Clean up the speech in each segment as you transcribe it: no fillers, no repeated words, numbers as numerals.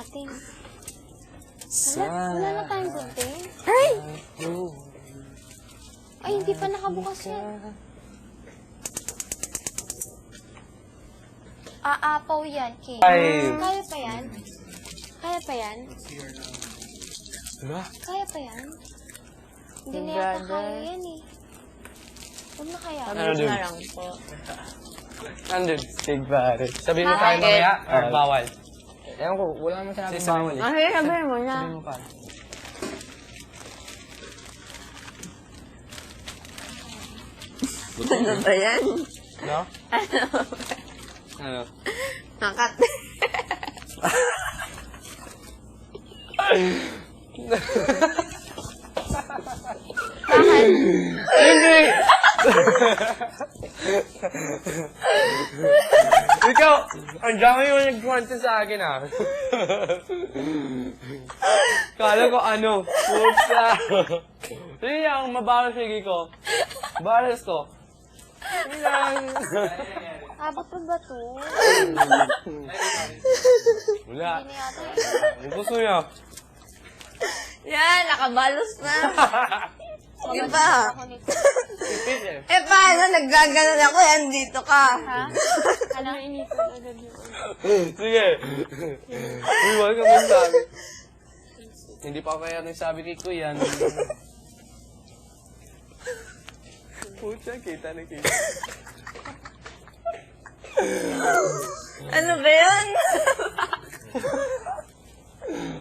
natin. Wala na tayong gunting. Ay! Ay, hindi pa nakabukas yan. Aapaw yan, Kim. Ay. Kaya pa yan? Kaya pa yan? Diba? Kaya pa yan? Hindi na yata kaya yan eh. Huwag na kaya. Ano dun? na lang po. Andun. Sig pare. Sabihin mo tayo mamaya, or bawal? Ewan ko, wala naman sinabing bawal eh. Ay, sabihin mo na. Sabihin mo pa. Ano ba yan? No? Ano? Nakat. Hindi! Ikaw, ang dami mo nagkwento sa akin ah. Kala ko ano, puta. Hindi ang mabalas sige ko. Balas ko. Hindi lang. Abot pa ba to? Wala. Hindi na yata yan. Ang gusto niya. Yan, nakabalos na. Iba. Ako nito. Ipit eh. Eh, paano? Naggaganon ako yan. Dito ka. Ha? Ano? Inipan agad yun. Sige. Uy, wag ka magsabi. Hindi pa kaya nagsabi kay Kuya. Pucha, kita na kita. Ano ba yun?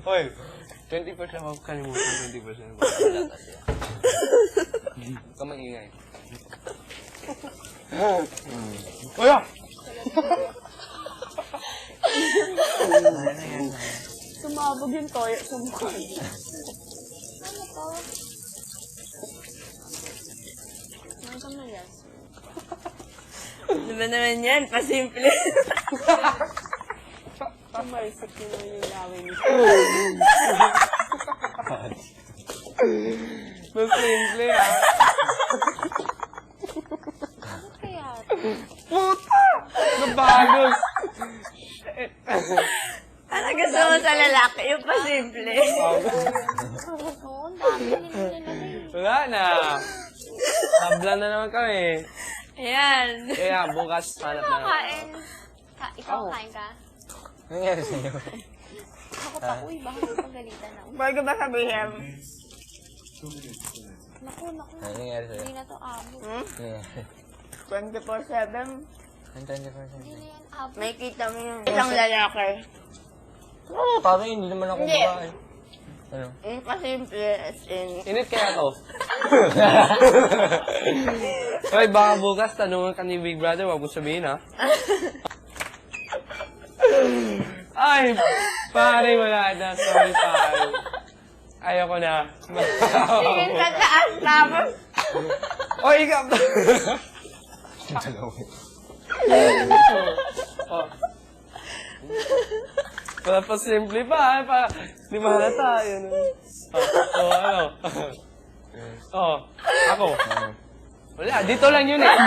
Hoy, 20% ako kalimutan, 20% ako. Huwag ka maingay. Kuya! Sumabog yung toyo sa mukha. Ano to? Ano ka mayas? Ano ba naman yan? Pasimple. Kumarisip yun yung lawin nito. Mas simple ah. Ano kaya? Puta! Nabagos! Ano gusto mo sa lalaki? Yung pasimple. Oo, ang dami nila. Wala na. Tabla na naman kami. Ayan. Kaya bukas hanap na naman. Kain. Ikaw kain ka? Ano nangyari sa'yo? Ako pa, uy, baka magpagalitan ako. Bago ba sabihin? Naku, naku. Ano nangyari sa'yo? Hindi na to abot. Hmm? Ano nangyari? 24/7. Ang 20%. Hindi na yan abot. May kita mo yung isang lalaki. Oo, parang hindi naman ako Hindi. babae. Ano? Yung pasimple as in. Init kaya to? Hoy, baka bukas tanungan ka ni Big Brother, wag mo sabihin ha. Ay, pare, wala na. Sorry, pare. Ayoko na. Tingin sa taas tapos. O, ikaw. Oh. Wala pa simple pa, di mahalata. Yun. Oh, ano? Oh, ako. Wala, dito lang yun eh.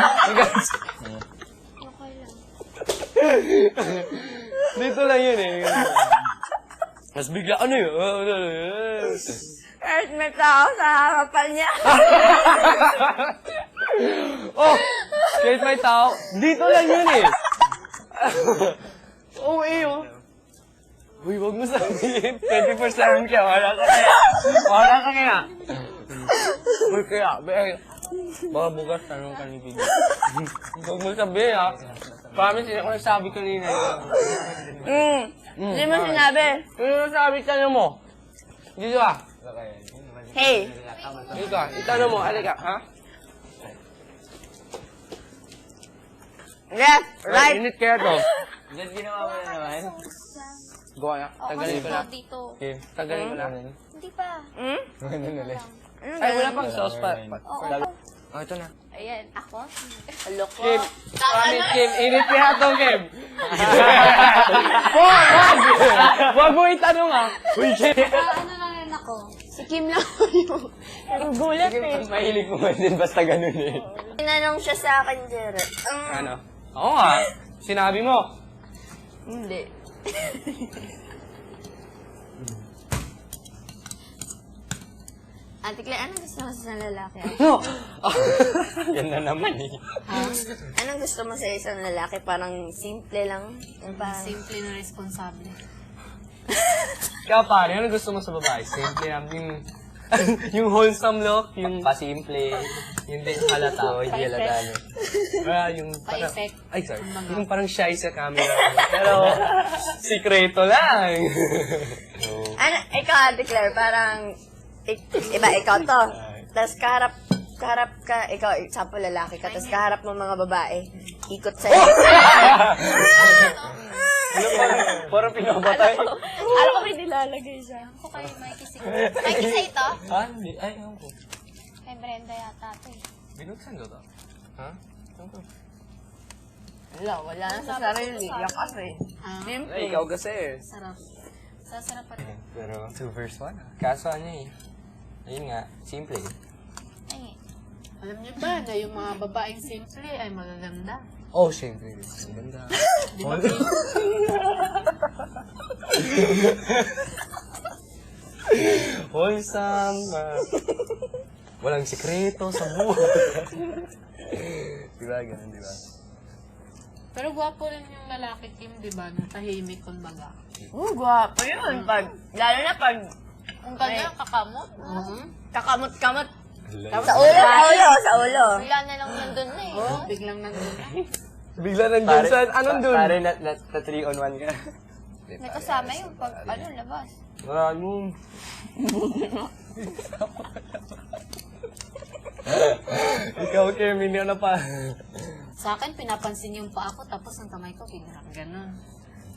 Okay lang. Dito lang yun eh. Mas bigla, ano yun? Kahit may tao sa harapan niya. Oh, kahit may tao, dito lang yun eh. Oo eh, oh. Uy, wag mo sabihin. 20% ka, wala ka kaya. Wala ka kaya. Uy, kaya, baka bukas tanong ka ni Big. Wag mo sabihin, ha. Promise, hindi ako nagsabi kanina. Hindi mo sinabi. Ano nasabi, tanong mo? Dito ka. Hey. Dito ka, itanong mo, halika, ha? Left, right. Init kaya to. Dad, ginawa mo na naman. Gawa na, Oo, tagalin ko na. kasi dito. Okay, tagalin ko na. Hindi pa. Hmm? Ganun ulit. Ay, wala pang sauce pa. Oo. Oh, ito na. Ayan, ako. Loko. Kim, promise, Kim. Init kaya to, Kim. Wag! Wag mo itanong, ha. Uy, Kim. Ano lang rin ako? Si Kim lang yung gulat eh. Mahilig mo man din, basta ganun eh. Tinanong siya sa akin, Jared. Ano? Oo nga. Sinabi mo. Hindi. Ate Claire, anong gusto mo sa lalaki? No! Yan na naman eh. Anong gusto mo sa isang lalaki? Parang simple lang. Yung parang... Simple na responsable. Ikaw pare, ano gusto mo sa babae? Simple lang. Yung wholesome look, yung Pasimple. yung din halata. Oo, hindi halata. No? Yung parang, Pa-effect. ay sorry, yung parang shy sa camera. Pero, sikreto lang. Ano, ikaw, Ate Claire, parang... Iba, ikaw to. Tapos kaharap ka, ikaw, example, lalaki ka. Tapos kaharap mo mga babae. Ikot sa'yo. Parang pinapatay. Alam ko may nilalagay siya. Ako kayo may kisig. Ay, isa ito? Ah, hindi. Ay, ewan ko. Kay Brenda yata ito eh. Binuksan ko to. Ha? Ewan ko. Wala na sa sarili. Yung kasi. Ay, ikaw kasi. Sarap. Sasarapan. Pero 2 verse 1. Kaso ano eh. Ayun nga, simple eh. Ay, Alam niyo ba na yung mga babaeng simple ay magaganda? Oh, siyempre. Ang ganda. Di ba? Wholesome. Walang sikreto sa buhay. Diba, ganun, diba? Pero gwapo rin yung lalaki, Kim, di ba? Na tahimik, kumbaga. Gwapo yun. Lalo na pag ang ganda, kakamot. kakamot-kamot. Sa ulo. Wala na lang nandun na eh. Oh, biglang nandun na. Bigla nandun sa, anong dun? Pare, na 3 on 1 ka. May kasama yung pag, labas. Maraming. Ikaw, Kim, hindi na pa. Sa akin, pinapansin yung paa ko, tapos ang kamay ko, pinarang ganon.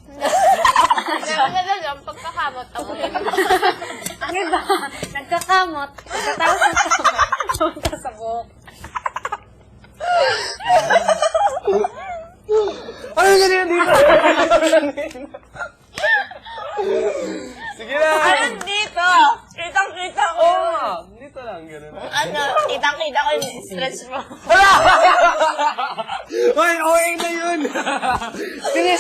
Meron na lang yung pagkakamot. Ako na lang. Ano ba? Nagkakamot. Pagkatapos ng kamay, punta sa buhok. Ano ganyan dito? Sige na! Ano dito? Kitang-kita ko. Oo nga! Dito lang, gano'n. Ano, kitang-kita ko yung stretch mo. Hoy, OA na yun! Sige,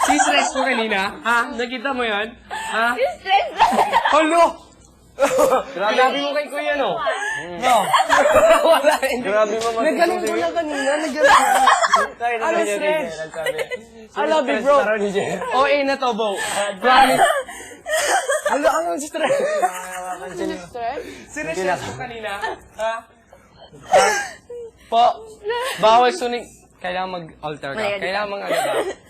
si stress mo kanina, ha? Nakita mo yan? Ha? Stretch mo. Hello! Grabe mo kay Kuya, no? No. Wala, hindi. Grabe mo Nagganon ko na kanina, nagganon. Ano stress? I love you, bro. OA na to, Bo. Promise. Wala kang stress. Stress mo kanina? Ha? Po, bawal suning. Kailangan mag-altar ka. Kailangan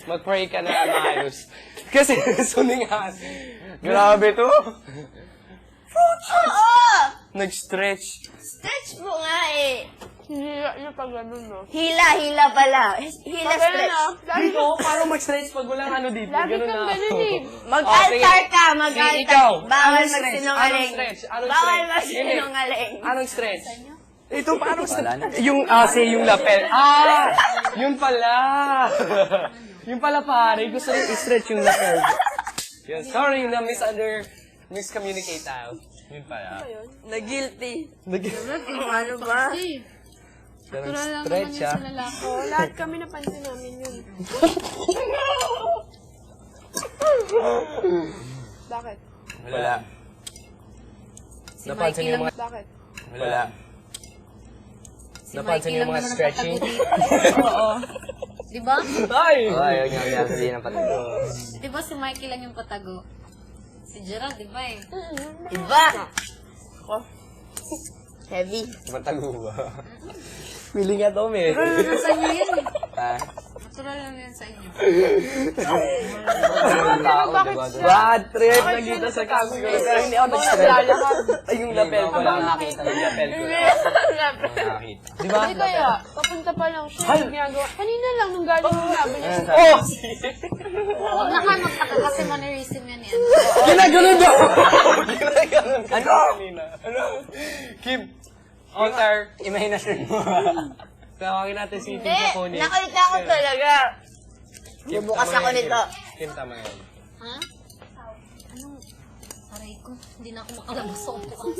mag-pray ka na maayos. Kasi suningan. Grabe to. Oo! Nag-stretch. Stretch mo nga eh. Yung pag ganun, no? Hila pala. Hila stretch. Dito, paano mag-stretch pag walang ano dito? Ganun na. Mag-altar ka, Ikaw. mag-altar. Bawal Anong stretch? magsinungaling. Anong stretch? Anong Bawal stretch? magsinungaling. Anong stretch? Ito, paano Wala stretch? na. Yung, yung lapel. Yun pala. Yun pala pare. Gusto rin i-stretch yung lapel. Yun, sorry na miscommunicate tayo. Yun pala. Na-guilty. Nag- Ano ba? Ganun Natural lang naman stretch, yun ah. sa lalaki. Lahat kami napansin namin yun. Bakit? Wala. Si Napansin Mikey niyo yung lang, mga... Bakit? Wala. si Napansin Mikey niyo yung lang mga naman stretching? nagpatago dito. Oo. Di ba? Ay! Ayaw nga sabihin ng patago. Di ba si Mikey lang yung patago? Si Gerald, di ba eh? Iba. Ako. Heavy. Patago ba? Feeling nga to, me. Sa inyo yan eh. Ha? Natural lang yan sa inyo. Bad trip na dito sa camera. Pero hindi ako nag-stretch. Ay, yung lapel ko lang. Nakakita ng lapel ko. Nakakita. Di ba? Hindi kaya, papunta pa lang siya. Yung ginagawa. Kanina lang, nung galing yung labi niya. Oh! Huwag na ka magtaka kasi mannerism yan yan. Ginaganon daw! Ginaganon ka kanina. Ano? Kim, altar. Imahinasyon mo. Tawagin natin si Kim Hindi, Capone. nakita ko talaga. Bubukas ako nito. Kim, tama yan. Ha? Anong... Aray ko, hindi na ako makalabas sa upuan.